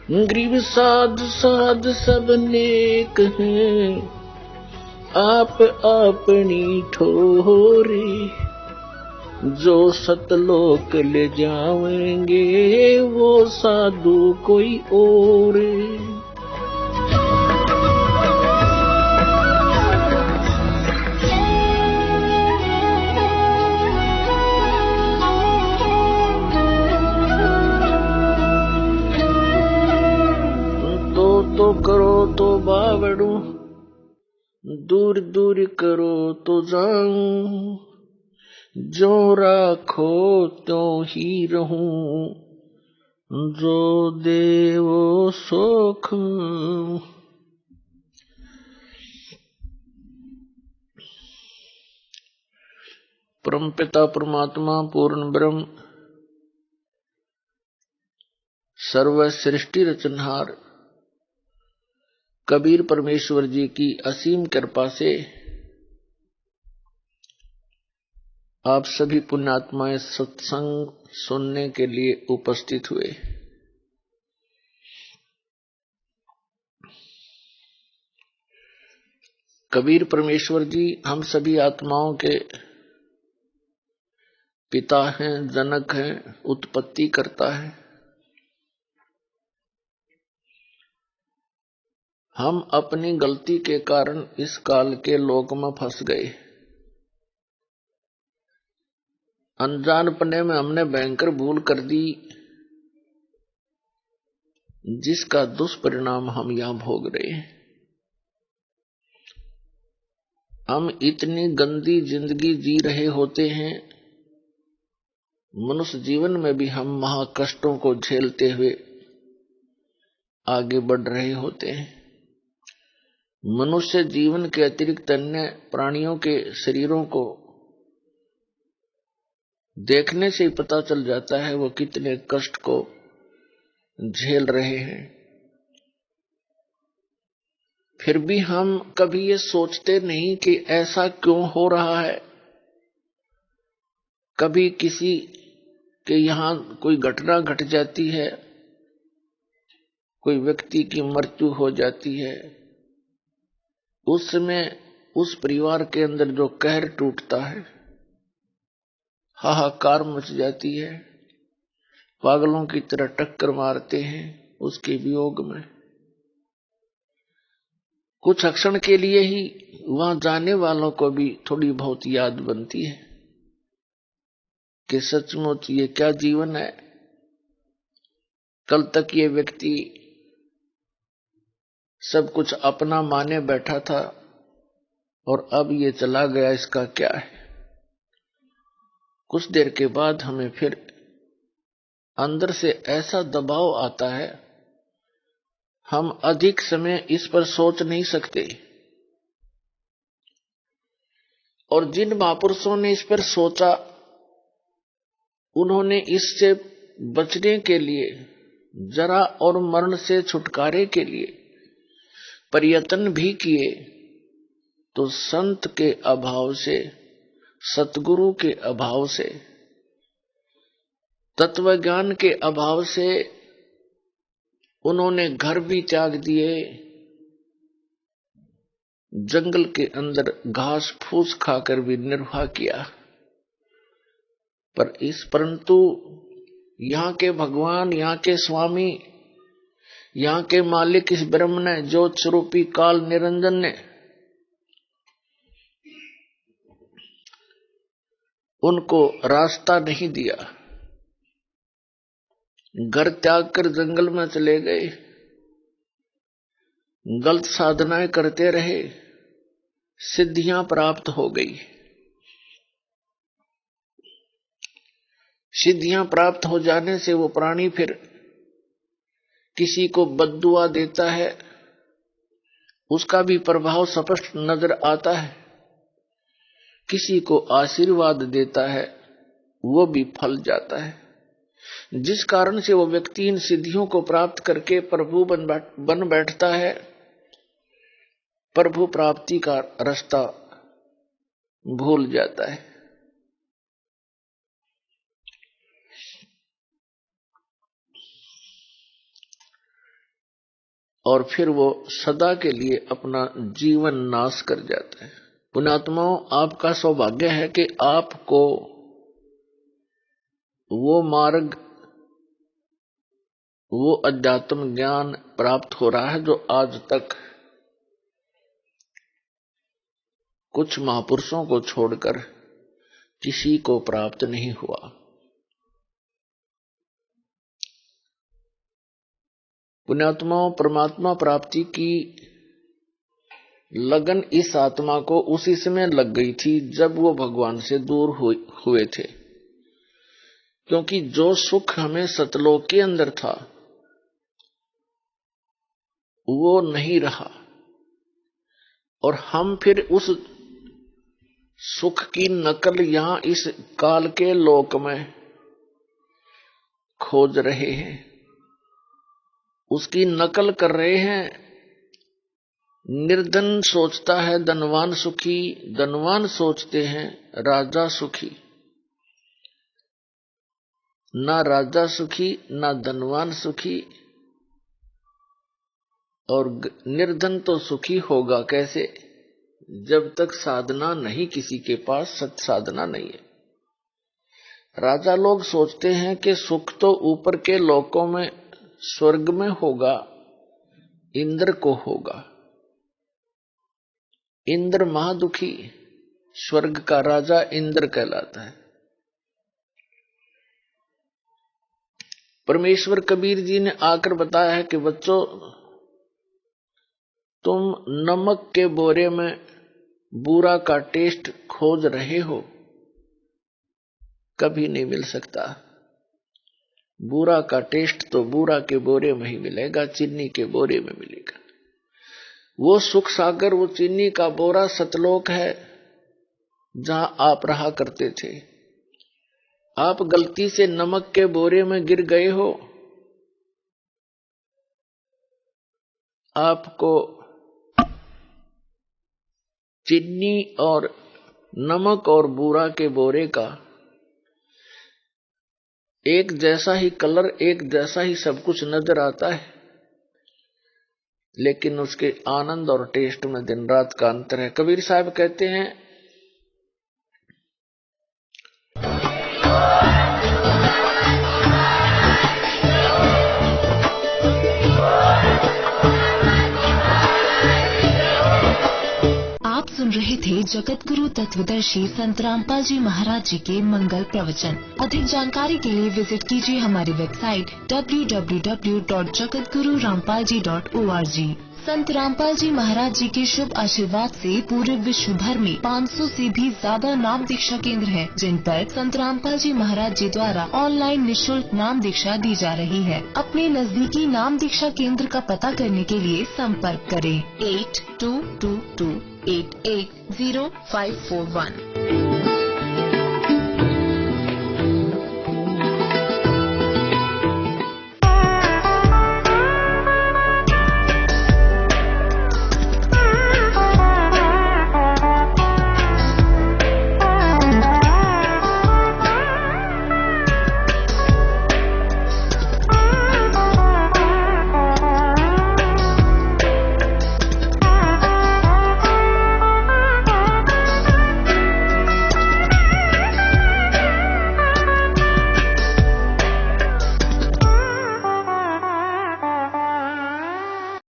गरीब साध साध सब नेक हैं, आप अपनी ठोरी। जो सतलोक ले जावेंगे वो साधु कोई और। तो करो तो बावड़ू, दूर दूर करो तो जाऊं। जो राखो त्यों ही रहूं, जो देवो सुख। परमपिता परमात्मा पूर्ण ब्रह्म सर्व सृष्टि रचनहार कबीर परमेश्वर जी की असीम कृपा से आप सभी पुण्यात्माएं सत्संग सुनने के लिए उपस्थित हुए। कबीर परमेश्वर जी हम सभी आत्माओं के पिता हैं, जनक हैं, उत्पत्ति करता है। हम अपनी गलती के कारण इस काल के लोक में फंस गए। अनजानपने में हमने भयंकर भूल कर दी, जिसका दुष्परिणाम हम यहां भोग रहे हैं। हम इतनी गंदी जिंदगी जी रहे होते हैं, मनुष्य जीवन में भी हम महाकष्टों को झेलते हुए आगे बढ़ रहे होते हैं। मनुष्य जीवन के अतिरिक्त अन्य प्राणियों के शरीरों को देखने से ही पता चल जाता है वो कितने कष्ट को झेल रहे हैं। फिर भी हम कभी ये सोचते नहीं कि ऐसा क्यों हो रहा है। कभी किसी के यहां कोई घटना घट जाती है, कोई व्यक्ति की मृत्यु हो जाती है, उस समय उस परिवार के अंदर जो कहर टूटता है, हाहाकार मच जाती है, पागलों की तरह टक्कर मारते हैं उसके वियोग में। कुछ क्षण के लिए ही वहां जाने वालों को भी थोड़ी बहुत याद बनती है कि सचमुच ये क्या जीवन है। कल तक ये व्यक्ति सब कुछ अपना माने बैठा था और अब ये चला गया, इसका क्या है। कुछ देर के बाद हमें फिर अंदर से ऐसा दबाव आता है, हम अधिक समय इस पर सोच नहीं सकते। और जिन महापुरुषों ने इस पर सोचा, उन्होंने इससे बचने के लिए, जरा और मरण से छुटकारे के लिए प्रयत्न भी किए, तो संत के अभाव से, सतगुरु के अभाव से, तत्व ज्ञान के अभाव से उन्होंने घर भी त्याग दिए, जंगल के अंदर घास फूस खाकर भी निर्वाह किया। परंतु यहाँ के भगवान, यहाँ के स्वामी, यहाँ के मालिक इस ब्रह्म ने, ज्योत स्वरूपी काल निरंजन ने उनको रास्ता नहीं दिया। घर त्याग कर जंगल में चले गए, गलत साधनाएं करते रहे, सिद्धियां प्राप्त हो गई। सिद्धियां प्राप्त हो जाने से वो प्राणी फिर किसी को बद्दुआ देता है, उसका भी प्रभाव स्पष्ट नजर आता है। किसी को आशीर्वाद देता है, वो भी फल जाता है। जिस कारण से वो व्यक्ति इन सिद्धियों को प्राप्त करके प्रभु बन बैठता है, प्रभु प्राप्ति का रास्ता भूल जाता है। और फिर वो सदा के लिए अपना जीवन नाश कर जाता है। पुण्यात्माओं, आपका सौभाग्य है कि आपको वो मार्ग, वो अध्यात्म ज्ञान प्राप्त हो रहा है जो आज तक कुछ महापुरुषों को छोड़कर किसी को प्राप्त नहीं हुआ। पुण्यात्माओं, परमात्मा प्राप्ति की लगन इस आत्मा को उसी समय लग गई थी जब वो भगवान से दूर हुए थे, क्योंकि जो सुख हमें सतलोक के अंदर था वो नहीं रहा, और हम फिर उस सुख की नकल यहां इस काल के लोक में खोज रहे हैं, उसकी नकल कर रहे हैं। निर्धन सोचता है धनवान सुखी, धनवान सोचते हैं राजा सुखी। ना राजा सुखी ना धनवान सुखी, और निर्धन तो सुखी होगा कैसे जब तक साधना नहीं, किसी के पास सत साधना नहीं है। राजा लोग सोचते हैं कि सुख तो ऊपर के लोकों में स्वर्ग में होगा, इंद्र को होगा। इंद्र महादुखी, स्वर्ग का राजा इंद्र कहलाता है। परमेश्वर कबीर जी ने आकर बताया है कि बच्चों, तुम नमक के बोरे में बूरा का टेस्ट खोज रहे हो, कभी नहीं मिल सकता। बूरा का टेस्ट तो बूरा के बोरे में ही मिलेगा, चीनी के बोरे में मिलेगा। वो सुख सागर, वो चीनी का बोरा सतलोक है जहां आप रहा करते थे। आप गलती से नमक के बोरे में गिर गए हो, आपको चीनी और नमक और बूरा के बोरे का एक जैसा ही कलर, एक जैसा ही सब कुछ नजर आता है, लेकिन उसके आनंद और टेस्ट में दिन रात का अंतर है। कबीर साहब कहते हैं, आप सुन रहे थे जगत गुरु तत्वदर्शी संत रामपाल जी महाराज जी के मंगल प्रवचन। अधिक जानकारी के लिए विजिट कीजिए हमारी वेबसाइट www.jagatgururampalji.org। संत रामपाल जी महाराज जी के शुभ आशीर्वाद से पूरे विश्व भर में 500 से भी ज्यादा नाम दीक्षा केंद्र हैं, जिन पर संत रामपाल जी महाराज जी द्वारा ऑनलाइन निःशुल्क नाम दीक्षा दी जा रही है। अपने नजदीकी नाम दीक्षा केंद्र का पता करने के लिए संपर्क करें 8222880541।